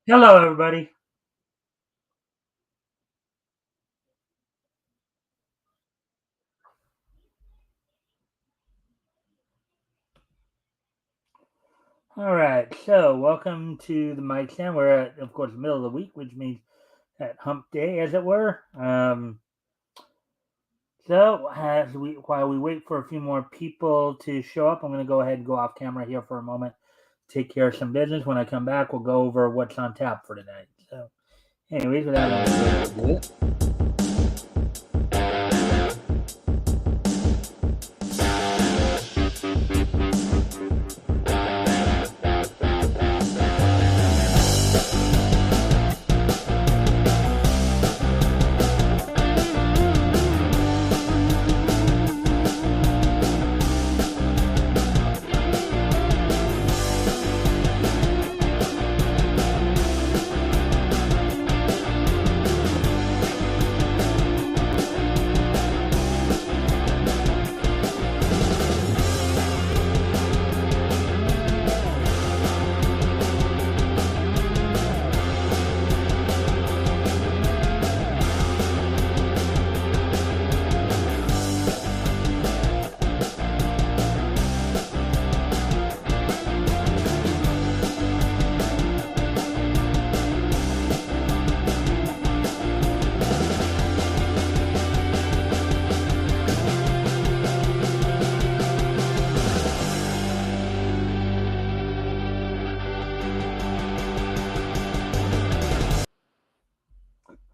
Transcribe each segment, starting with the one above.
Hello, everybody. All right, so welcome to the Mikestand. We're at, of course, the middle of the week, which means at Hump Day, as it were. So, while we wait for a few more people to show up, I'm going to go ahead and go off camera here for a moment, take care of some business. When I come back, we'll go over what's on tap for tonight. So, anyways, without any further ado,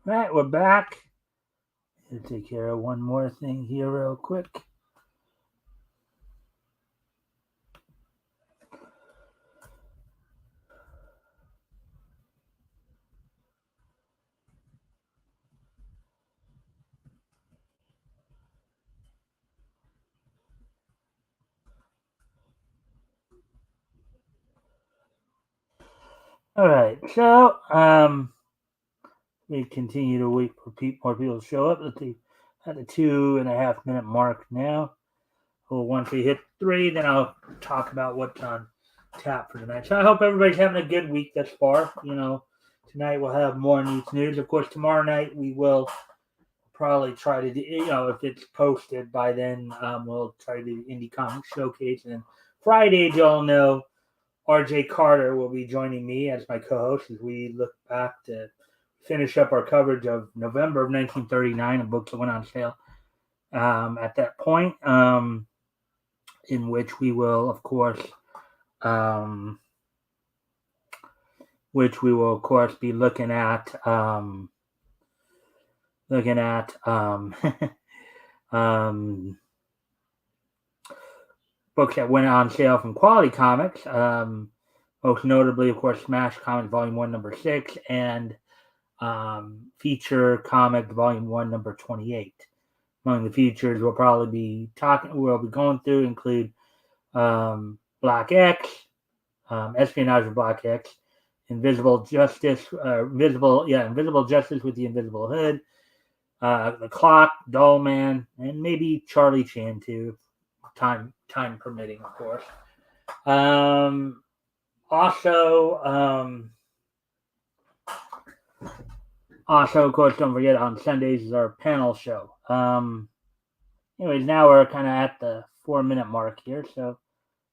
all right, we're back. Let's take care of one more thing here, real quick. All right, so we continue to wait for more people to show up. Let's see, at the 2.5 minute mark now. Well, once we hit three, then I'll talk about what's on tap for tonight. So I hope everybody's having a good week thus far. Tonight we'll have more news. Of course, tomorrow night we will probably try to do, if it's posted by then, we'll try to do Indie Comic Showcase. And then Friday, as you all know, RJ Carter will be joining me as my co-host as we look back to finish up our coverage of November of 1939, a book that went on sale at that point, in which we will, of course, be looking at books that went on sale from Quality Comics. Most notably, of course, Smash Comics Volume 1, Number 6, and Feature Comic Volume 1, Number 28. Among the features we'll be going through include Black X, Espionage of Black X, Invisible Justice with the Invisible Hood, The Clock, Doll Man, and maybe Charlie Chan too, time permitting, of course. Also, of course, don't forget on Sundays is our panel show. Anyways, now we're kind of at the 4 minute mark here, so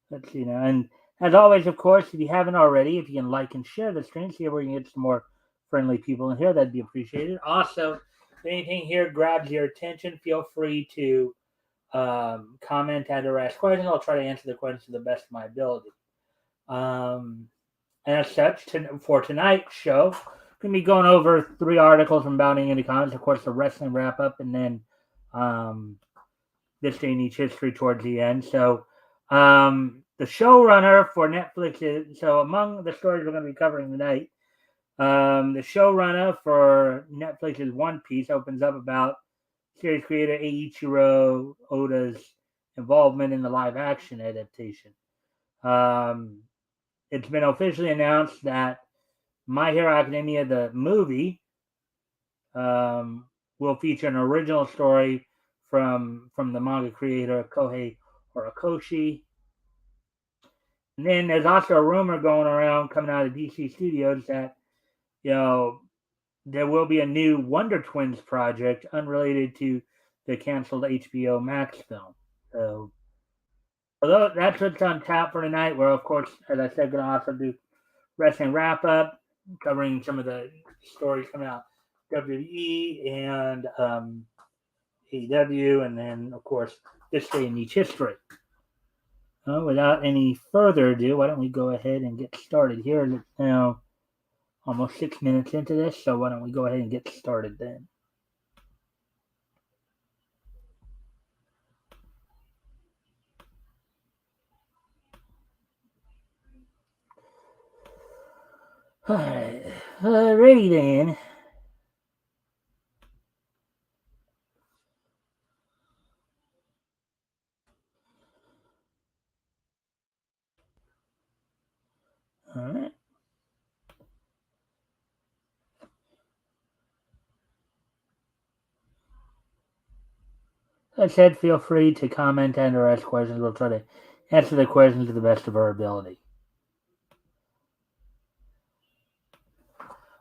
let's see now. And as always, of course, if you haven't already, if you can like and share the stream, see if we can get some more friendly people in here, that'd be appreciated. Also, if anything here grabs your attention, feel free to comment and or ask questions. I'll try to answer the questions to the best of my ability. And as such, for tonight's show, going to be going over 3 articles from Bounding Indie Comics, of course, the wrestling wrap up, and then this day in each history towards the end. So, the showrunner for Netflix is among the stories we're going to be covering tonight. The showrunner for Netflix's One Piece opens up about series creator Eiichiro Oda's involvement in the live action adaptation. It's been officially announced that My Hero Academia, the movie, will feature an original story from the manga creator Kohei Horikoshi. And then there's also a rumor going around coming out of DC Studios that you know, there will be a new Wonder Twins project unrelated to the canceled HBO Max film. So, although that's what's on tap for tonight, we're, of course, as I said, going to also do wrestling wrap up, covering some of the stories coming out WWE and AEW, and then, of course, this day in each history. Without any further ado, why don't we go ahead and get started here? It's now almost 6 minutes into this, so why don't we go ahead and get started then? Alrighty then. Alright. As I said, feel free to comment and or ask questions. We'll try to answer the questions to the best of our ability.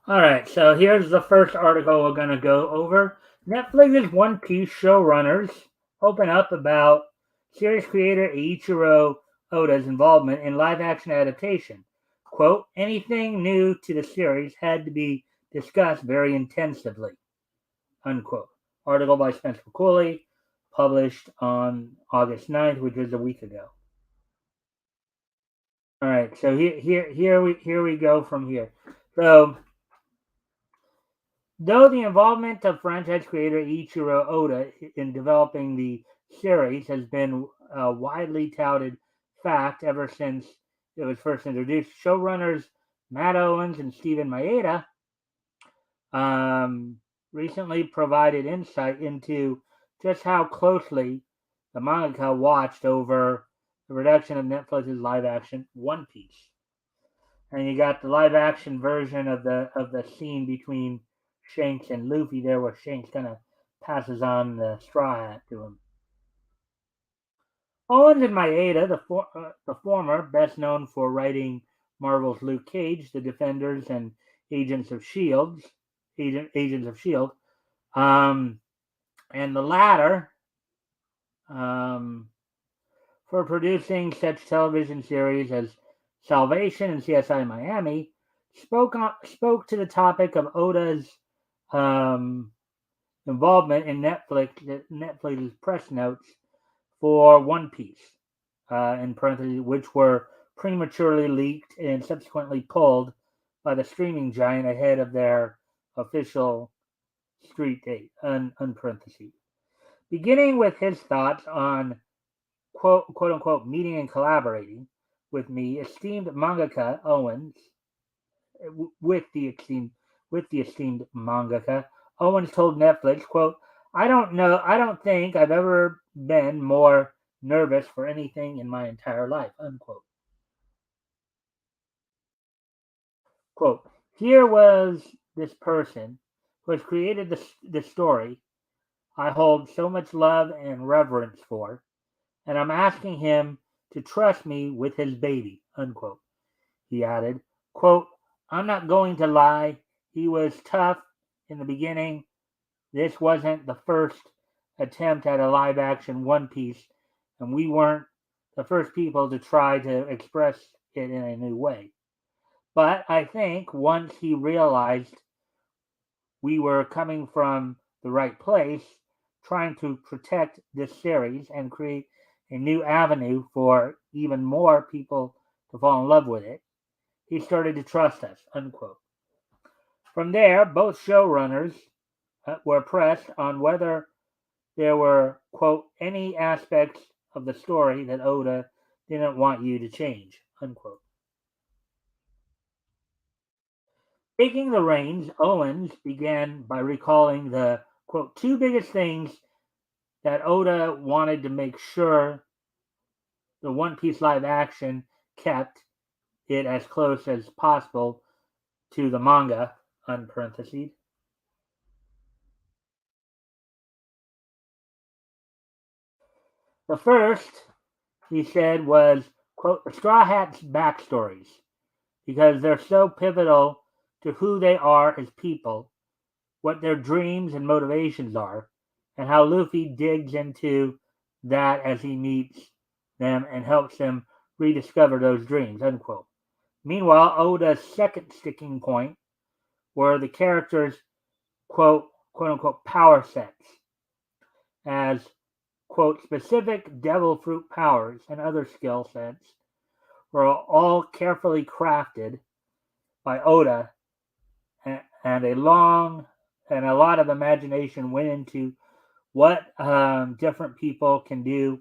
Alright, so here's the first article we're going to go over. Netflix's One Piece showrunners open up about series creator Eiichiro Oda's involvement in live-action adaptation. Quote, anything new to the series had to be discussed very intensively. Unquote. Article by Spencer Cooley, published on August 9th, which was a week ago. All right, so here we go from here. So, though the involvement of franchise creator Ichiro Oda in developing the series has been a widely touted fact ever since it was first introduced, showrunners Matt Owens and Steven Maeda recently provided insight into just how closely the manga watched over the production of Netflix's live-action One Piece. And you got the live-action version of the scene between Shanks and Luffy there, where Shanks kind of passes on the straw hat to him. Owens and Maeda, the former, best known for writing Marvel's Luke Cage, The Defenders, and Agents of Shield, and the latter for producing such television series as Salvation and CSI Miami, spoke to the topic of Oda's involvement in Netflix's press notes for One Piece, in parentheses, which were prematurely leaked and subsequently pulled by the streaming giant ahead of their official street date, parentheses. Beginning with his thoughts on quote unquote meeting and collaborating with me, esteemed mangaka Owens, with the esteemed mangaka Owens told Netflix, quote, I don't think I've ever been more nervous for anything in my entire life, unquote. Quote, here was this person who has created the story I hold so much love and reverence for, and I'm asking him to trust me with his baby, unquote. He added, quote, I'm not going to lie, he was tough in the beginning. This wasn't the first attempt at a live action One Piece, and we weren't the first people to try to express it in a new way. But I think once he realized we were coming from the right place, trying to protect this series and create a new avenue for even more people to fall in love with it, he started to trust us, unquote. From there, both showrunners were pressed on whether there were, quote, any aspects of the story that Oda didn't want you to change, unquote. Taking the reins, Owens began by recalling the, quote, two biggest things that Oda wanted to make sure the One Piece live action kept it as close as possible to the manga, unparenthesed. The first, he said, was, quote, the Straw Hats backstories, because they're so pivotal to who they are as people, what their dreams and motivations are, and how Luffy digs into that as he meets them and helps them rediscover those dreams. Unquote. Meanwhile, Oda's second sticking point were the characters' quote unquote power sets as quote specific devil fruit powers and other skill sets were all carefully crafted by Oda, and a lot of imagination went into what different people can do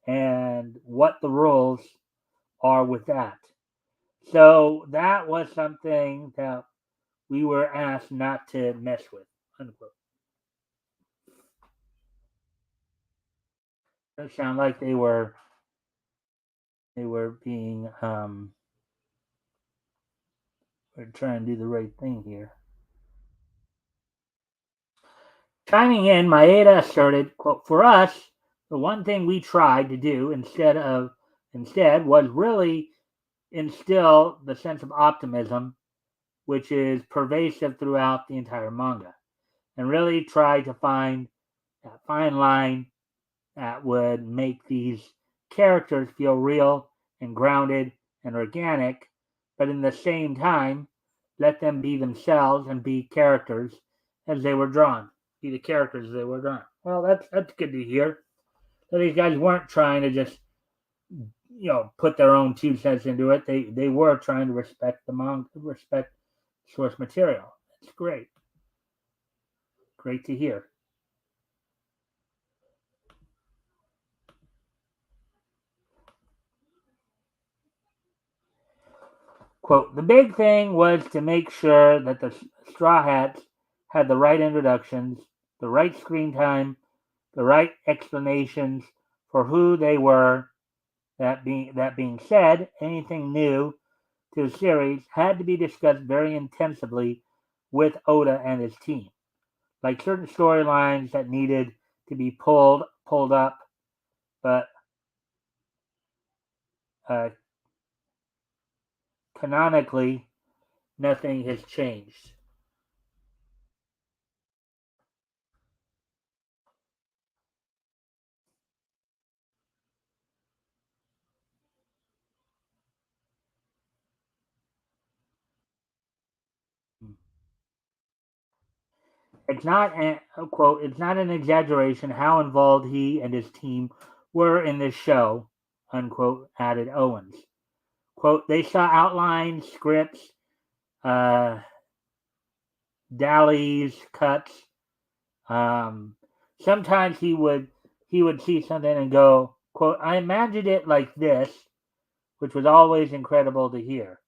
and what the rules are with that. So that was something that we were asked not to mess with. Unquote. It sounded like they were being we're trying to do the right thing here. Chiming in, Maeda asserted, quote, "For us, the one thing we tried to do instead was really instill the sense of optimism which is pervasive throughout the entire manga, and really try to find that fine line that would make these characters feel real and grounded and organic, but in the same time, let them be themselves and be characters as they were drawn. Be the characters as they were drawn." Well, that's good to hear. So these guys weren't trying to just put their own 2 cents into it. They were trying to respect the manga, respect source material. It's great. Great to hear. Quote, "The big thing was to make sure that the Straw Hats had the right introductions, the right screen time, the right explanations for who they were. That being said, anything new to the series had to be discussed very intensively with Oda and his team. Like certain storylines that needed to be pulled up, but uh, canonically, nothing has changed." It's not quote. "It's not an exaggeration how involved he and his team were in this show," unquote. Added Owens. Quote, "They saw outlines, scripts, uh, dallies, cuts. Um, Sometimes he would see something and go, quote, 'I imagined it like this,' which was always incredible to hear."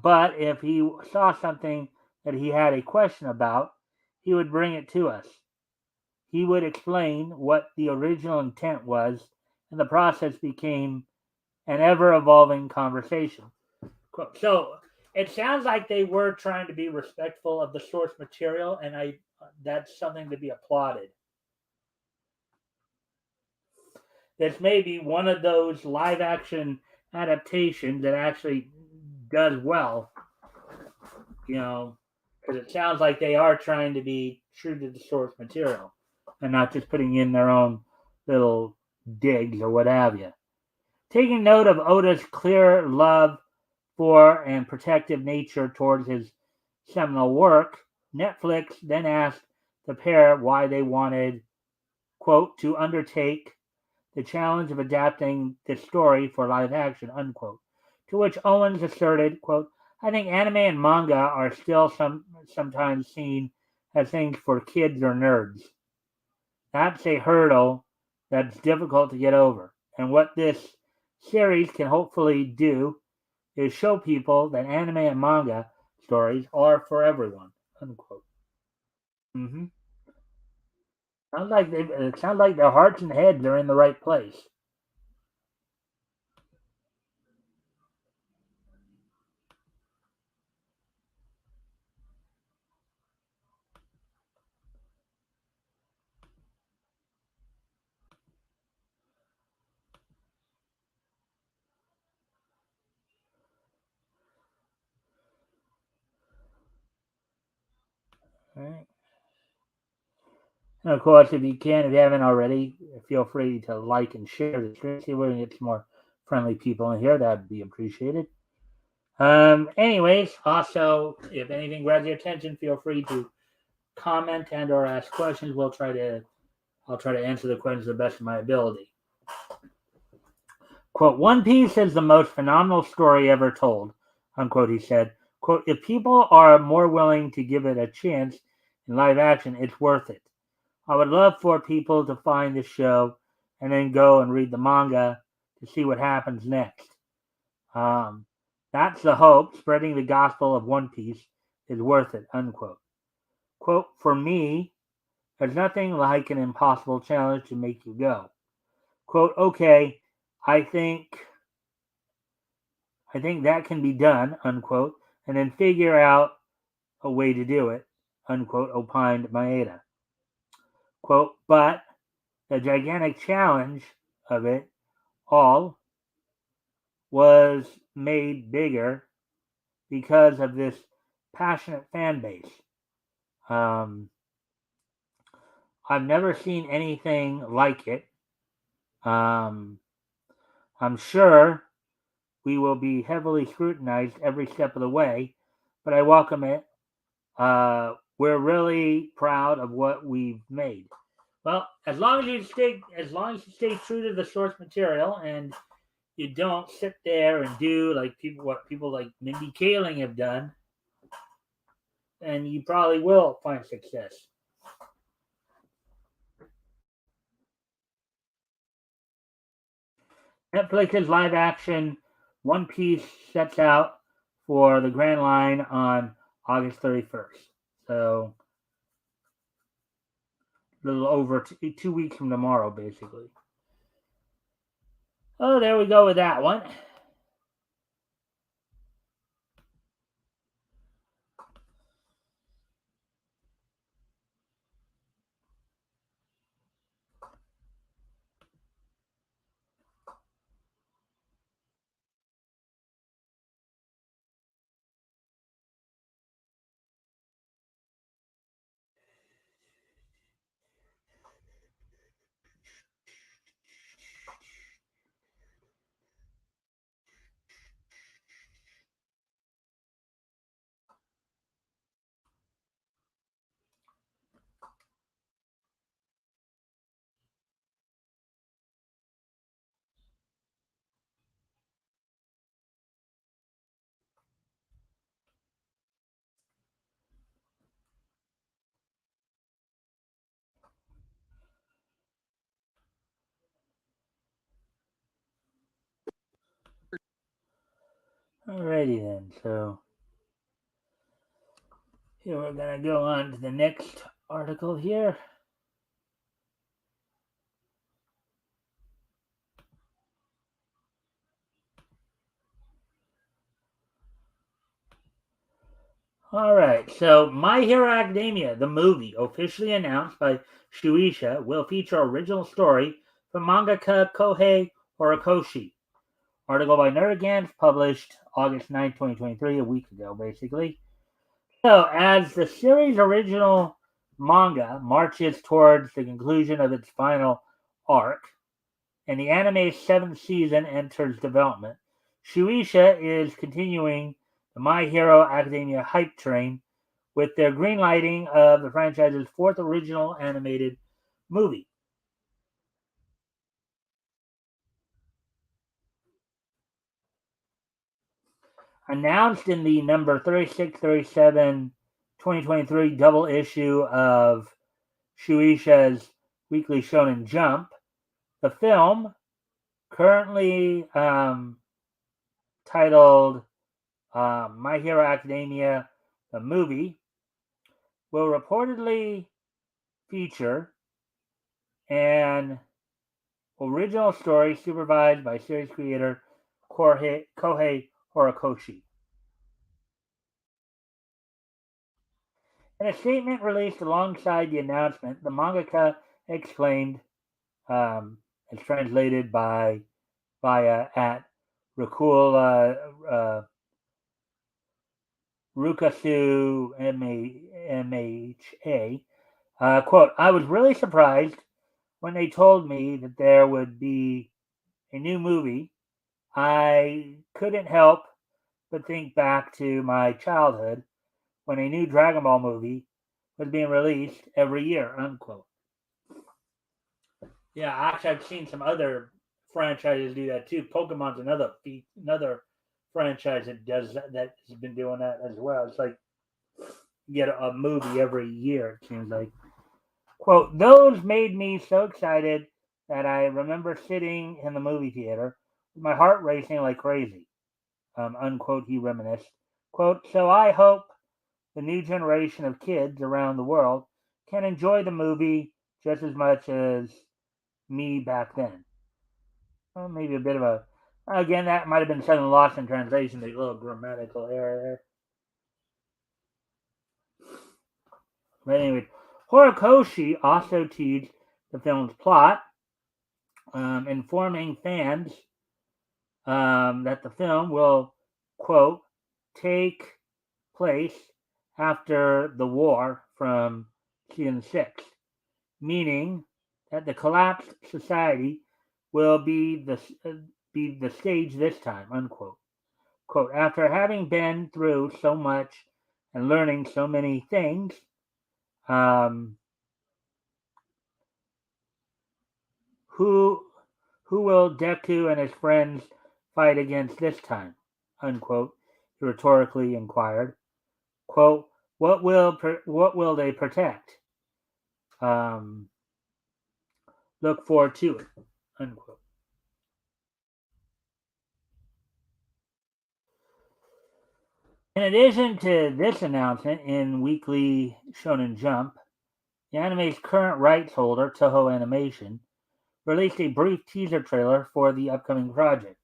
But if he saw something that he had a question about, he would bring it to us. He would explain what the original intent was, and the process became an ever evolving conversation. So it sounds like they were trying to be respectful of the source material, and that's something to be applauded. This may be one of those live action adaptations that actually does well, because it sounds like they are trying to be true to the source material and not just putting in their own little digs or what have you. Taking note of Oda's clear love for and protective nature towards his seminal work, Netflix then asked the pair why they wanted, quote, "to undertake the challenge of adapting this story for live action," unquote. To which Owens asserted, quote, "I think anime and manga are still sometimes seen as things for kids or nerds. That's a hurdle that's difficult to get over. And what this series can hopefully do is show people that anime and manga stories are for everyone." Unquote. Mm-hmm. It sounds like their hearts and heads are in the right place. All right. And of course, if you haven't already, feel free to like and share the stream. See if we can get some more friendly people in here. That'd be appreciated. Anyways, also, if anything grabs your attention, feel free to comment and or ask questions. I'll try to answer the questions to the best of my ability. Quote, One Piece is the most phenomenal story ever told, unquote, he said. Quote, if people are more willing to give it a chance in live action, it's worth it. I would love for people to find the show and then go and read the manga to see what happens next. That's the hope. Spreading the gospel of One Piece is worth it, unquote. Quote, for me, there's nothing like an impossible challenge to make you go. Quote, okay, I think that can be done, unquote, and then figure out a way to do it, unquote, opined Maeda. Quote, but the gigantic challenge of it all was made bigger because of this passionate fan base. I've never seen anything like it. I'm sure we will be heavily scrutinized every step of the way, but I welcome it. We're really proud of what we've made. Well, as long as you stay true to the source material and you don't sit there and do what people like Mindy Kaling have done, and you probably will find success. Netflix's live action One Piece sets out for the Grand Line on August 31st. So a little over 2 weeks from tomorrow, basically. Oh, there we go with that one. Alrighty then. So here we're gonna go on to the next article here. Alright, so My Hero Academia, the movie, officially announced by Shueisha, will feature original story from mangaka Kohei Horikoshi. Article by Nerdigans, published August 9, 2023, a week ago, basically. So, as the series' original manga marches towards the conclusion of its final arc, and the anime's seventh season enters development, Shueisha is continuing the My Hero Academia hype train with their greenlighting of the franchise's fourth original animated movie. Announced in the number 3637 2023 double issue of Shueisha's Weekly Shonen Jump, the film, currently titled My Hero Academia, the movie, will reportedly feature an original story supervised by series creator Kohei Horikoshi. In a statement released alongside the announcement, the mangaka exclaimed, as translated by via at Rakul Rukasu MHA. Quote, I was really surprised when they told me that there would be a new movie. I couldn't help but think back to my childhood when a new Dragon Ball movie was being released every year, unquote. Yeah, actually, I've seen some other franchises do that too. Pokemon's another franchise that does that has been doing that as well. It's like you get a movie every year. It seems like. Quote, those made me so excited that I remember sitting in the movie theater with my heart racing like crazy. Unquote, he reminisced. Quote, so I hope the new generation of kids around the world can enjoy the movie just as much as me back then. Well, maybe a bit of a, again, that might have been something lost in translation, the little grammatical error there. But anyway, Horikoshi also teased the film's plot, informing fans that the film will, quote, take place after the war from season 6, meaning that the collapsed society will be the stage this time, unquote. Quote, after having been through so much and learning so many things, um, who who will Deku and his friends fight against this time? Unquote. He rhetorically inquired. Quote, what will they protect? Um, look forward to it. Unquote. In addition to this announcement in Weekly Shonen Jump, the anime's current rights holder, Toho Animation, released a brief teaser trailer for the upcoming project.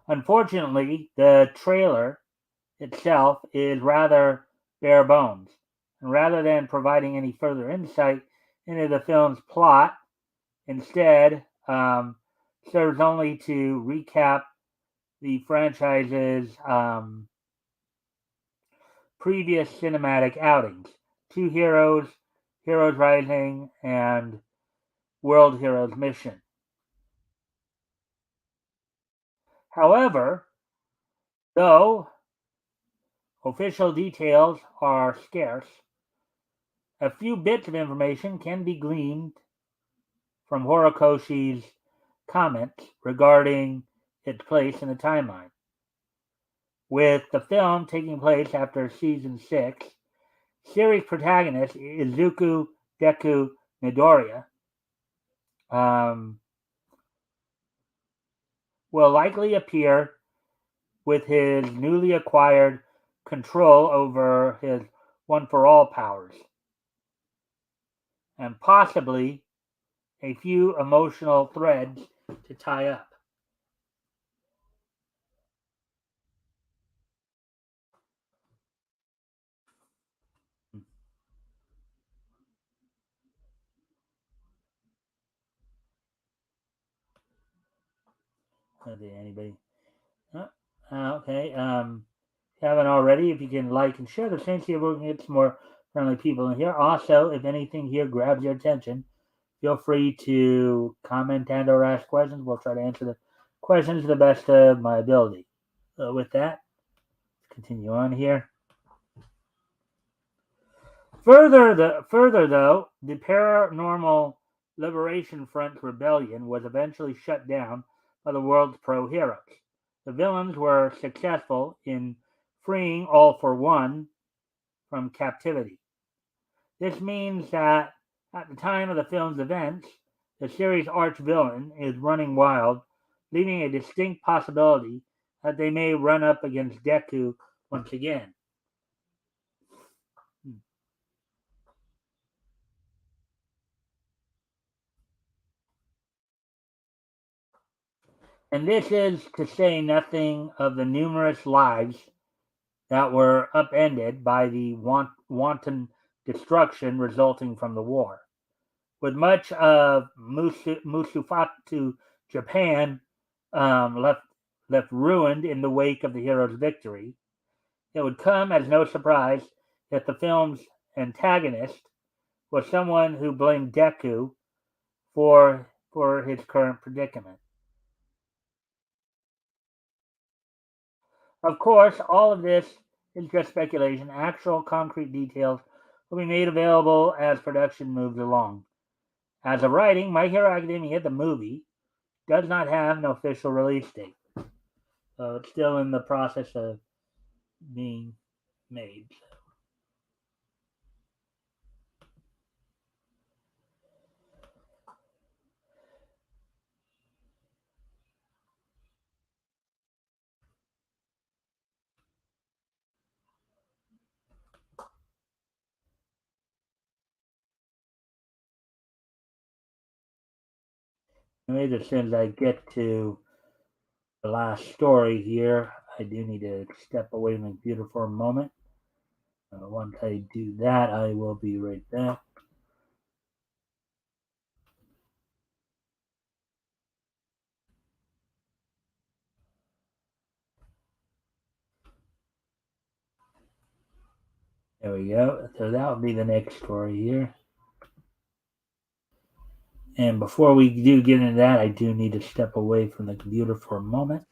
Unfortunately, the trailer itself is rather bare bones, and rather than providing any further insight into the film's plot, instead serves only to recap the franchise's previous cinematic outings: Two Heroes, Heroes Rising, and World Heroes Mission. However, though official details are scarce, a few bits of information can be gleaned from Horikoshi's comments regarding its place in the timeline. With the film taking place after season 6, series protagonist Izuku Deku Midoriya um, will likely appear with his newly acquired control over his One for All powers, and possibly a few emotional threads to tie up. Anybody? Oh, okay. If you haven't already, if you can like and share the stream, see if we can get some more friendly people in here. Also, if anything here grabs your attention, feel free to comment and or ask questions. We'll try to answer the questions to the best of my ability. With that, let's continue on here. Further though, the Paranormal Liberation Front rebellion was eventually shut down by the world's pro-heroes. The villains were successful in freeing All for One from captivity. This means that at the time of the film's events, the series' arch-villain is running wild, leaving a distinct possibility that they may run up against Deku once again. And this is to say nothing of the numerous lives that were upended by the wanton destruction resulting from the war. With much of Musufatu, Japan, left ruined in the wake of the hero's victory, It would come as no surprise if the film's antagonist was someone who blamed Deku for his current predicament. Of course, all of this is just speculation. Actual concrete details will be made available as production moves along. As of writing, My Hero Academia, the movie, does not have an official release date. So it's still in the process of being made. Maybe as soon as I get to the last story here, I do need to step away from the computer for a moment. Once I do that, I will be right back. There we go. So that will be the next story here. And before we do get into that, I do need to step away from the computer for a moment.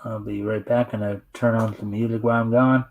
I'll be right back. I'm going to turn on some music while I'm gone.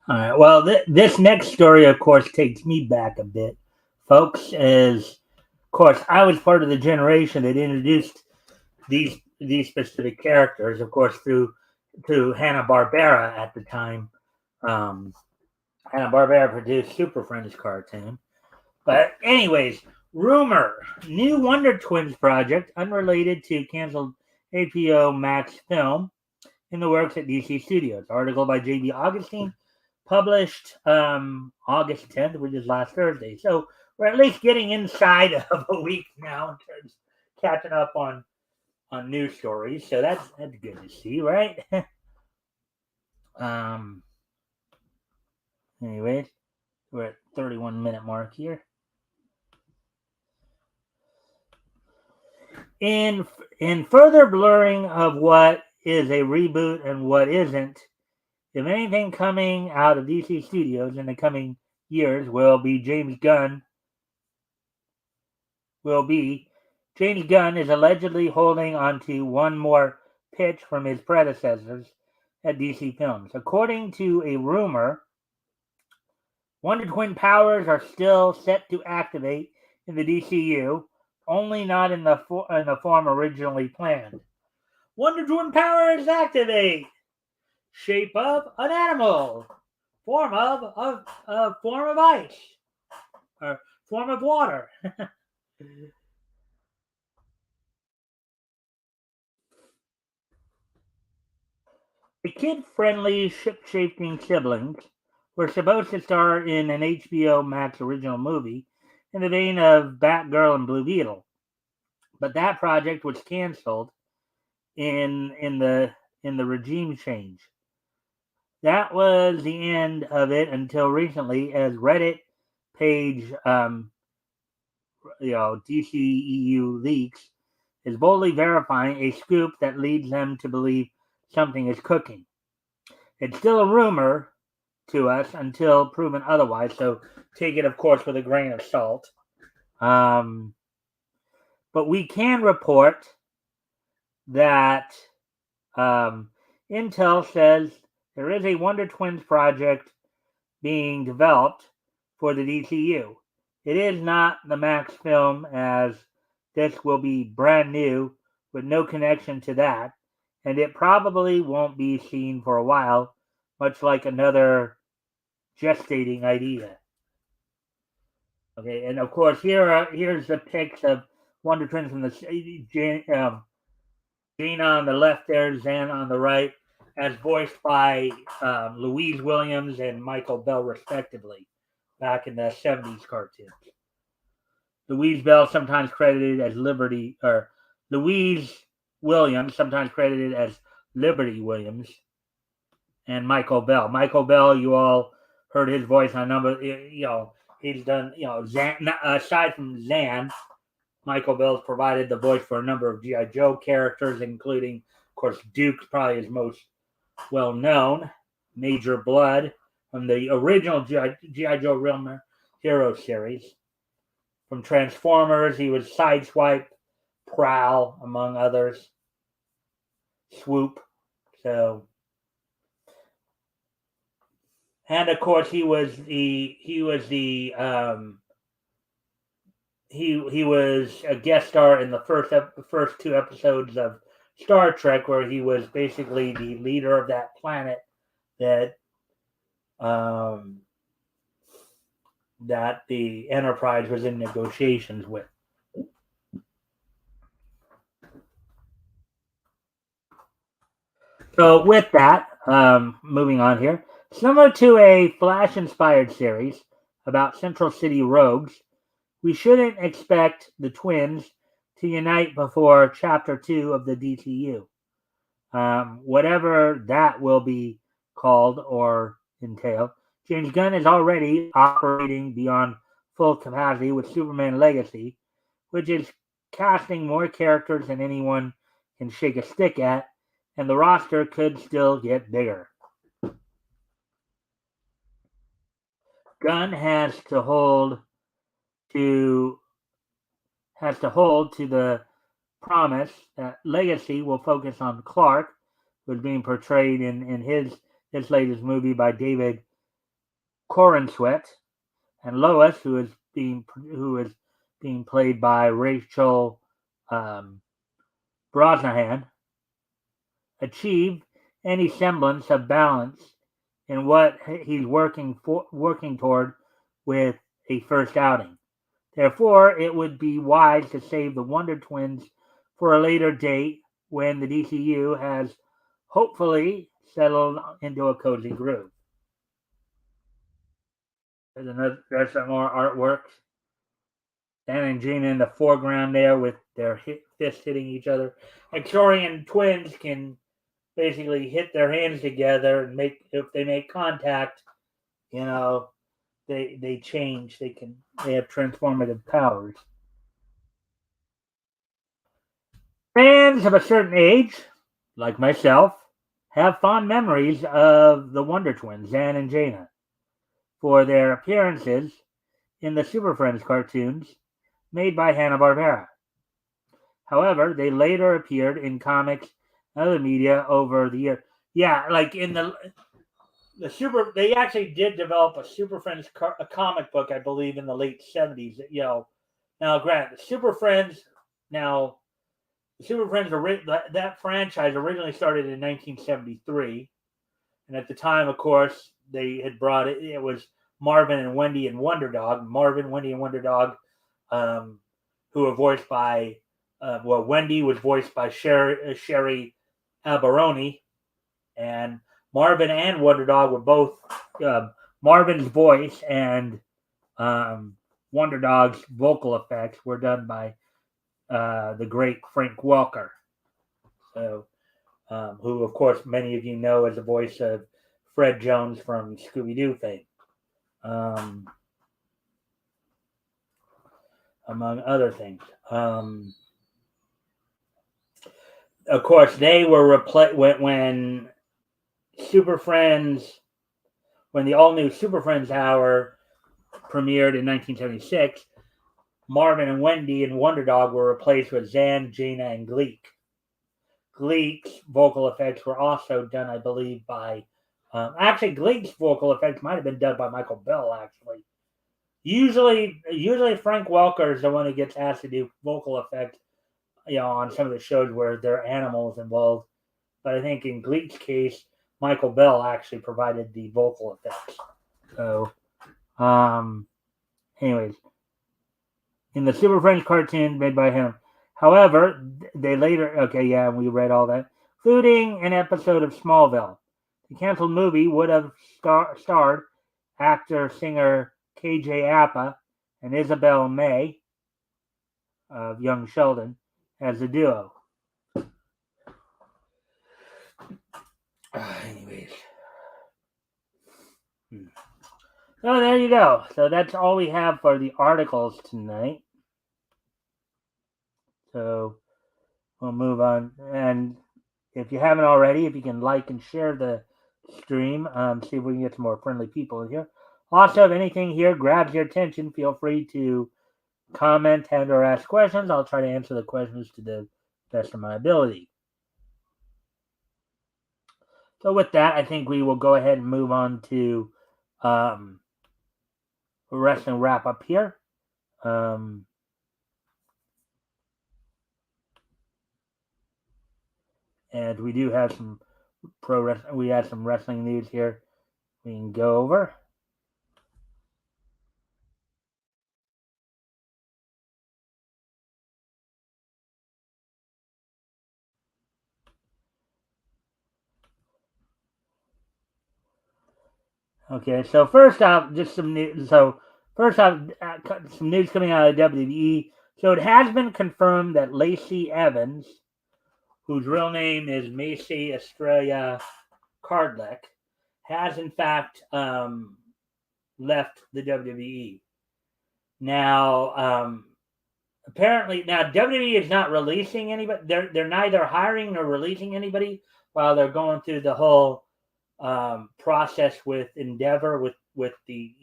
All right. Well, this next story, of course, takes me back a bit, folks. As of course, I was part of the generation that introduced these specific characters, of course, through Hanna-Barbera at the time. Um, Hanna-Barbera produced Super Friends cartoon. But anyways, rumor new Wonder Twins project unrelated to canceled HBO Max film in the works at DC Studios. Article by J.B. Augustine, published August 10th, which is last Thursday. So we're at least getting inside of a week now in terms of catching up on news stories. So that's good to see, right? um. Anyways, we're at 31-minute mark here. In further blurring of what is a reboot and what isn't, if anything coming out of DC Studios in the coming years James Gunn is allegedly holding onto one more pitch from his predecessors at DC Films. According to a rumor, Wonder Twin powers are still set to activate in the DCU, only not in the form originally planned. Wonder Twin powers activate. Shape of an animal. Form of ice. Or form of water. The kid-friendly ship-shaping siblings were supposed to star in an HBO Max original movie in the vein of Batgirl and Blue Beetle, but that project was canceled in the regime change. That was the end of it until recently, as Reddit page, DCEU leaks is boldly verifying a scoop that leads them to believe something is cooking. It's still a rumor to us until proven otherwise, so take it, of course, with a grain of salt. But we can report that Intel says there is a Wonder Twins project being developed for the DCU. It is not the Max film, as this will be brand new with no connection to that, and it probably won't be seen for a while, much like another gestating idea. Okay, and of course here's the pics of Wonder Twins from the Jane on the left there, Zan on the right, as voiced by Louise Williams and Michael Bell, respectively, back in the 70s cartoons. Louise Bell, sometimes credited as Liberty, or Louise Williams, sometimes credited as Liberty Williams, and Michael Bell. Michael Bell, you all heard his voice on a number, he's done, Zan, aside from Zan, Michael Bell's provided the voice for a number of G.I. Joe characters, including, of course, Duke, probably his most well-known, Major Blood, from the original G.I. Joe Real Hero series. From Transformers, he was Sideswipe, Prowl, among others. Swoop. So, and of course, he was a guest star in the first two episodes of Star Trek, where he was basically the leader of that planet that that the Enterprise was in negotiations with. So with that, moving on here, similar to a Flash-inspired series about Central City rogues, we shouldn't expect the twins to unite before Chapter 2 of the DCU. Whatever that will be called or entail, James Gunn is already operating beyond full capacity with Superman Legacy, which is casting more characters than anyone can shake a stick at, and the roster could still get bigger. Gunn has to hold to the promise that Legacy will focus on Clark, who's being portrayed in this latest movie by David Corin Sweat, and Lois, who is being played by Rachel um, Brosnahan, achieve any semblance of balance in what he's working toward with a first outing. Therefore, it would be wise to save the Wonder Twins for a later date when the DCU has hopefully settled into a cozy groove. There's some more artwork. Dan and Gina in the foreground there with their fists hitting each other. Victorian twins can basically hit their hands together and if they make contact, you know, they change. They have transformative powers. Fans of a certain age, like myself, have fond memories of the Wonder Twins, Dan and Jaina, for their appearances in the Super Friends cartoons made by Hanna-Barbera. However, they later appeared in comics and other media over the years. Yeah, like in they actually did develop a Super Friends a comic book, I believe, in the late 70s. Now, granted, the Super Friends that franchise originally started in 1973, and at the time, of course, they had brought it. It was Marvin and Wendy and Wonder Dog. Marvin, Wendy, and Wonder Dog, who were voiced by Wendy was voiced by Sherry Alberoni, and Marvin and Wonder Dog were both Marvin's voice and Wonder Dog's vocal effects were done by the great Frank Welker. So, who, of course, many of you know as the voice of Fred Jones from Scooby-Doo fame, among other things. Of course, they were replaced when Super Friends, when the all-new Super Friends hour premiered in 1976. Marvin and Wendy and Wonder Dog were replaced with Zan, Jaina, and Gleek. Gleek's vocal effects were also done, I believe, by actually Gleek's vocal effects might have been done by Michael Bell. Actually, usually Frank Welker is the one who gets asked to do vocal effects, on some of the shows where there are animals involved. But I think in Gleek's case, Michael Bell actually provided the vocal effects. So, anyways, in the Super Friends cartoon made by him. However, they later, we read all that, including an episode of Smallville. The canceled movie would have starred actor-singer KJ Apa and Isabel May of Young Sheldon as a duo. Anyways. So there you go. So that's all we have for the articles tonight. So we'll move on. And if you haven't already, if you can like and share the stream, see if we can get some more friendly people in here. Also, if anything here grabs your attention, feel free to comment and or ask questions. I'll try to answer the questions to the best of my ability. So with that, I think we will go ahead and move on to wrestling wrap up here. And we do have some pro wrestling. We have some wrestling news here we can go over. Okay, so first off, just some news. So first off, some news coming out of WWE. So it has been confirmed that Lacey Evans, whose real name is Macy Estrella Cardleck, has in fact left the WWE. Now, apparently, WWE is not releasing anybody. They're neither hiring nor releasing anybody while they're going through the whole process with Endeavor, with the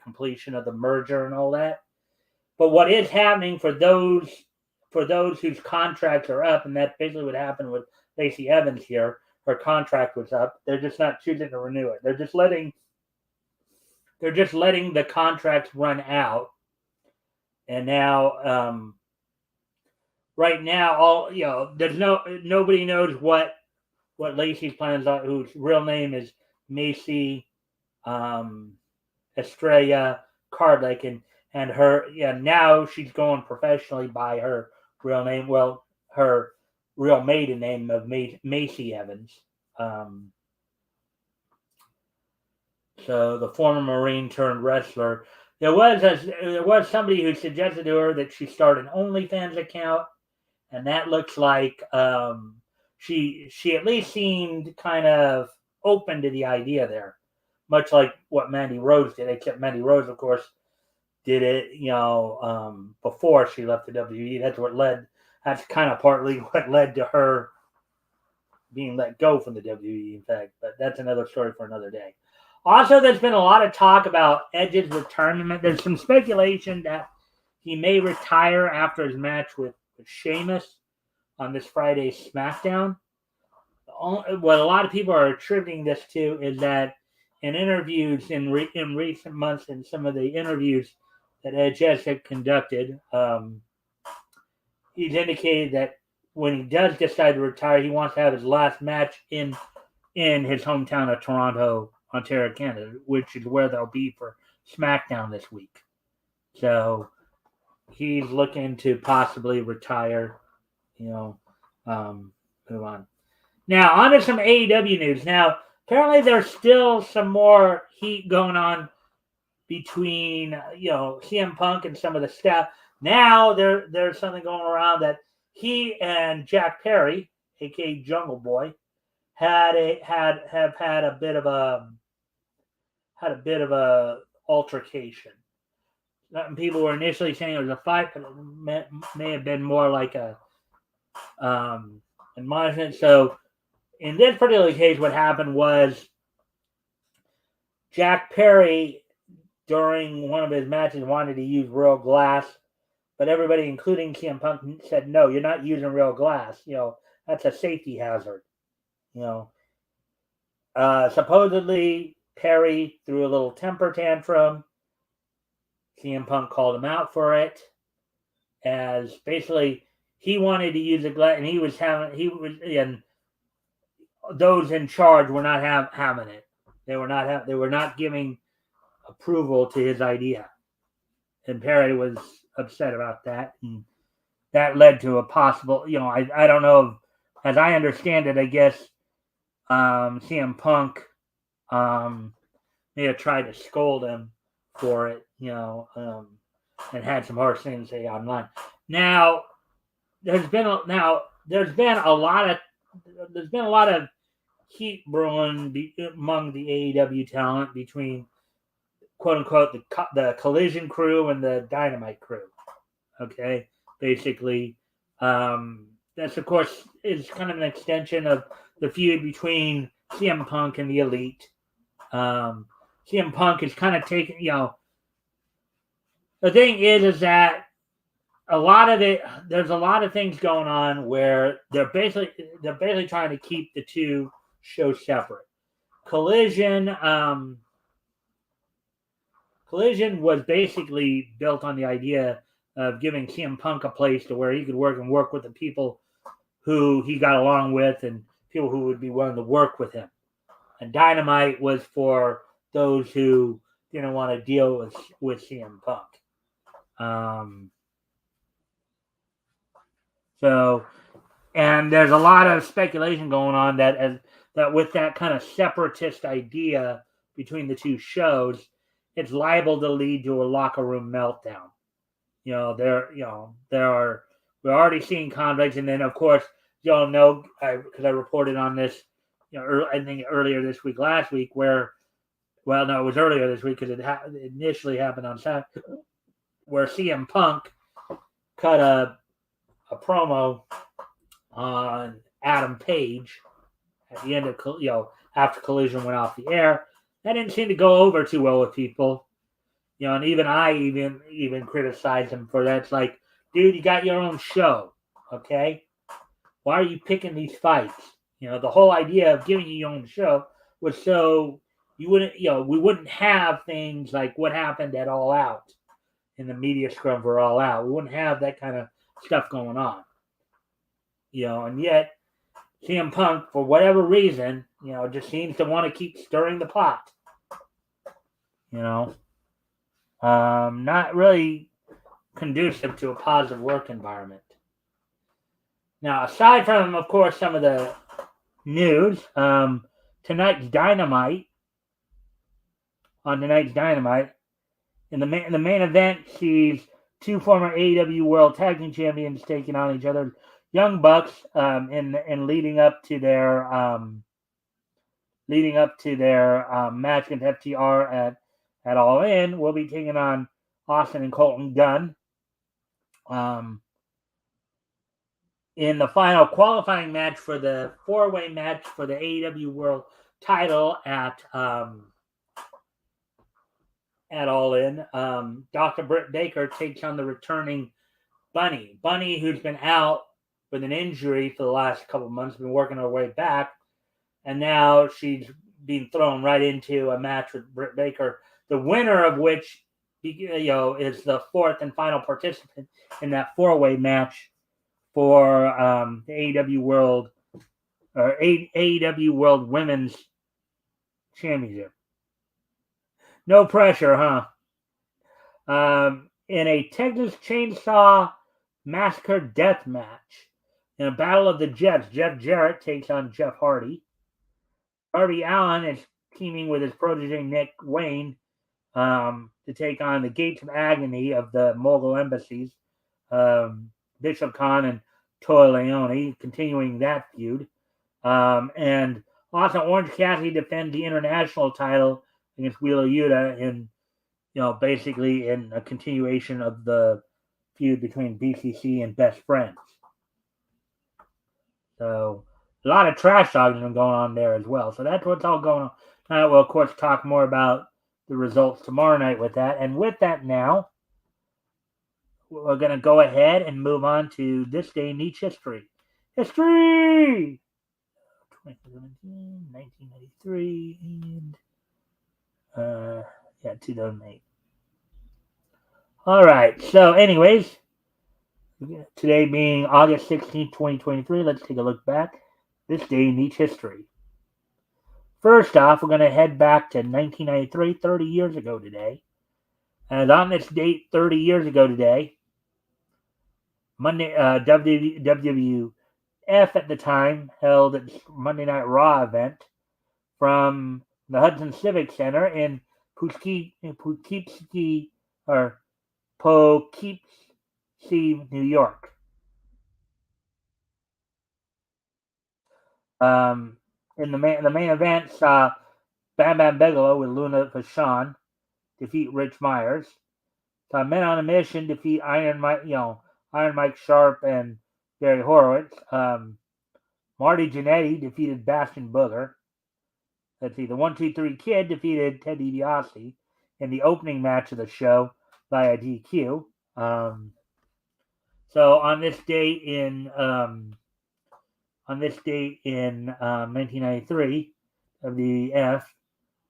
completion of the merger and all that. But what is happening for those whose contracts are up, and that basically what happened with Lacey Evans here. Her contract was up. They're just not choosing to renew it. They're just letting they're just letting the contracts run out, and now right now there's nobody knows what Lacey's plans are, whose real name is Macy Estrella Cardlake, and her now she's going professionally by her real name. Well, her real maiden name of Macy Evans. So the former Marine turned wrestler. There was somebody who suggested to her that she start an OnlyFans account, and that looks like she at least seemed kind of open to the idea there, much like what Mandy Rose did. Except Mandy Rose, of course, did it before she left the WWE. That's kind of partly what led to her being let go from the WWE, in fact. But that's another story for another day. Also, there's been a lot of talk about Edge's retirement. There's some speculation that he may retire after his match with Sheamus on this Friday's SmackDown. What a lot of people are attributing this to is that in interviews in recent months, in some of the interviews that Edge has conducted, he's indicated that when he does decide to retire, he wants to have his last match in his hometown of Toronto, Ontario, Canada, which is where they'll be for SmackDown this week. So he's looking to possibly retire, move on. Now, on to some AEW news. Now, apparently there's still some more heat going on between, CM Punk and some of the staff. Now, there's something going around that he and Jack Perry, a.k.a. Jungle Boy, have had a bit of a altercation. People were initially saying it was a fight, but it may have been more like a admonishment. So in this particular case, what happened was Jack Perry, during one of his matches, wanted to use real glass, but everybody, including CM Punk, said, no, you're not using real glass. That's a safety hazard. Supposedly, Perry threw a little temper tantrum. CM Punk called him out for it, as basically he wanted to use a glass, and those in charge were not having it. They were not giving approval to his idea, and Perry was upset about that, and that led to a possible. I don't know. As I understand it, I guess CM Punk may have tried to scold him for it, and had some harsh things to say online. Now, there's been a lot of heat brewing among the AEW talent between, quote unquote, the Collision crew and the Dynamite crew. Okay, basically, that's of course is kind of an extension of the feud between CM Punk and the Elite. CM Punk is kind of taking, the thing is that there's a lot of things going on where they're basically trying to keep the two shows separate. Collision was basically built on the idea of giving CM Punk a place to where he could work with the people who he got along with and people who would be willing to work with him. And Dynamite was for those who didn't want to deal with CM Punk. And there's a lot of speculation going on that with that kind of separatist idea between the two shows, it's liable to lead to a locker room meltdown. We're already seeing conflicts, and then of course you'll know because I reported on this, I think earlier this week, last week, it was earlier this week because it initially happened on Saturday, where CM Punk cut a promo on Adam Page at the end of after Collision went off the air. That didn't seem to go over too well with people. And even I even criticized him for that. It's like, dude, you got your own show, okay? Why are you picking these fights? The whole idea of giving you your own show was so we wouldn't have things like what happened at All Out in the media scrum for All Out. We wouldn't have that kind of stuff going on. And yet CM Punk, for whatever reason, just seems to want to keep stirring the pot. Not really conducive to a positive work environment. Now, aside from, of course, some of the news, tonight's Dynamite, in the main event, sees two former AEW World Tag Team Champions taking on each other. Young Bucks, in leading up to their match against FTR at All In, will be taking on Austin and Colton Gunn. In the final qualifying match for the four-way match for the AEW World Title at All In, Dr. Britt Baker takes on the returning Bunny. Bunny, who's been out with an injury for the last couple of months, been working her way back, and now she's being thrown right into a match with Britt Baker, the winner of which is the fourth and final participant in that four-way match for the AEW World Women's Championship. No pressure, huh? In a Texas Chainsaw Massacre death match, in a battle of the Jets, Jeff Jarrett takes on Jeff Hardy. Darby Allin is teaming with his protege Nick Wayne to take on the Gates of Agony of the Mogul Embassies, Bishop Khan and Toy Leone, continuing that feud. And also Orange Cassidy defends the international title against Wheeler Yuta in, basically in a continuation of the feud between BCC and Best Friends. So a lot of trash talking going on there as well. So that's what's all going on. Tonight we'll, of course, talk more about the results tomorrow night with that. And with that now, we're going to go ahead and move on to this day in each history. History! 2017, 1993, and 2008. All right. So, anyways, today being August 16th, 2023, let's take a look back. This day in each history. First off, we're going to head back to 1993, 30 years ago today. And on this date, 30 years ago today, Monday, WWF at the time held its Monday Night Raw event from the Hudson Civic Center in Poughkeepsie, New York. In the main event, saw Bam Bam Bigelow with Luna Vachon defeat Rich Myers. Saw Men on a Mission defeat Iron Mike Sharp and Barry Horowitz. Marty Jannetty defeated Bastion Booger. Let's see, the 1-2-3 Kid defeated Ted DiBiase in the opening match of the show via DQ. So on this date in 1993, WWF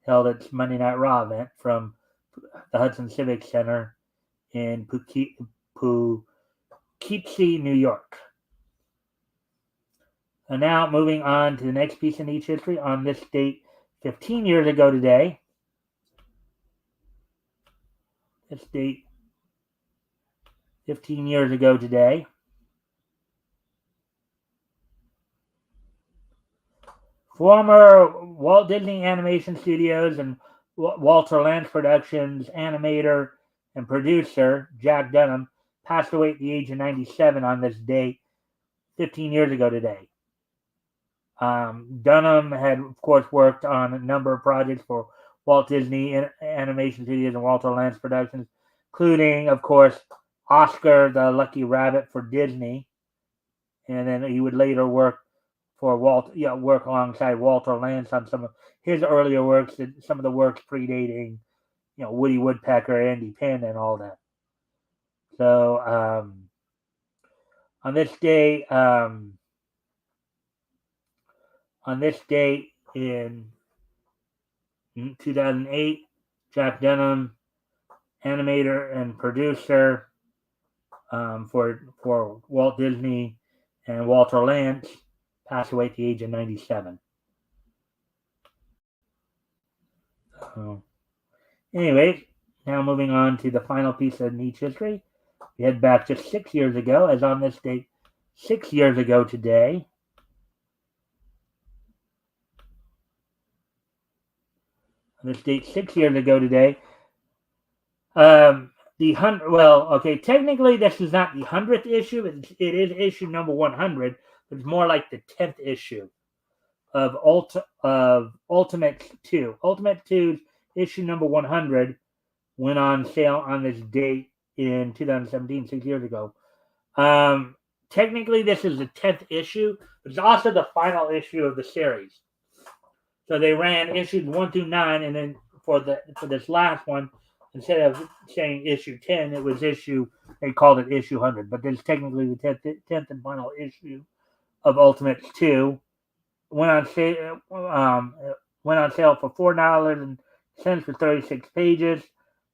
held its Monday Night Raw event from the Hudson Civic Center in Poughkeepsie, New York. And now moving on to the next piece in each history. On this date, 15 years ago today, former Walt Disney Animation Studios and Walter Lantz Productions animator and producer Jack Dunham passed away at the age of 97 on this date, 15 years ago today. Dunham had, of course, worked on a number of projects for Walt Disney Animation Studios and Walter Lantz Productions, including, of course, Oscar the Lucky Rabbit for Disney, and then he would later work for work alongside Walter Lantz on some of his earlier works, some of the works predating, Woody Woodpecker, Andy Panda, and all that. So on this day in 2008, Jack Denham, animator and producer for Walt Disney and Walter Lantz, passed away at the age of 97. Anyways, now moving on to the final piece of Nietzsche history. We head back just 6 years ago, as on this date, 6 years ago today. On this date, 6 years ago today. Technically this is not the 100th issue. It is issue number 100. But it's more like the 10th issue of Ultimate 2. Ultimate 2's issue number 100 went on sale on this date in 2017, 6 years ago. Technically, this is the 10th issue. It's also the final issue of the series. So they ran issues 1 through 9, and then for this last one, instead of saying issue 10, it was they called it issue 100. But this is technically the 10th and final issue of Ultimate 2. Went on sale for $4.10 for 36 pages.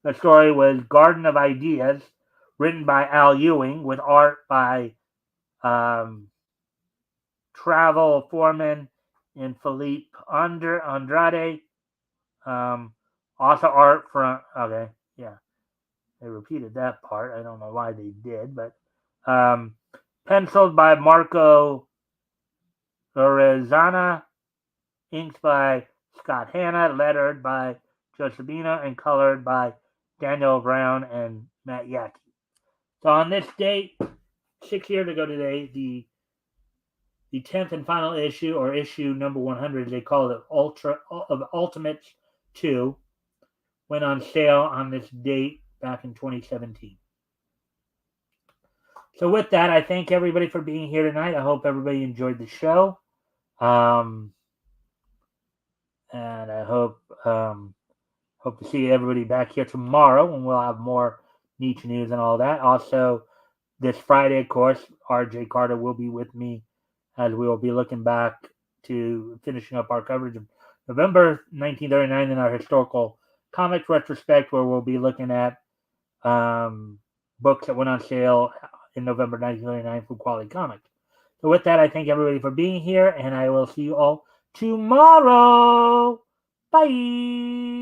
The story was Garden of Ideas, written by Al Ewing, with art by Travel Foreman and Felipe Andrade. Also art from, they repeated that part. I don't know why they did, but penciled by Marco Lorenzana, inks by Scott Hanna, lettered by Joe Sabino, and colored by Daniel Brown and Matt Yaki. So on this date, 6 years ago today, the 10th and final issue, or issue number 100, they call it Ultimate 2, went on sale on this date back in 2017. So with that, I thank everybody for being here tonight. I hope everybody enjoyed the show. And I hope to see everybody back here tomorrow when we'll have more Nietzsche news and all that. Also, this Friday, of course, RJ Carter will be with me as we will be looking back to finishing up our coverage of November 1939 in our historical comics retrospect, where we'll be looking at books that went on sale in November 1939 from Quality Comics. So with that, I thank everybody for being here, and I will see you all tomorrow. Bye.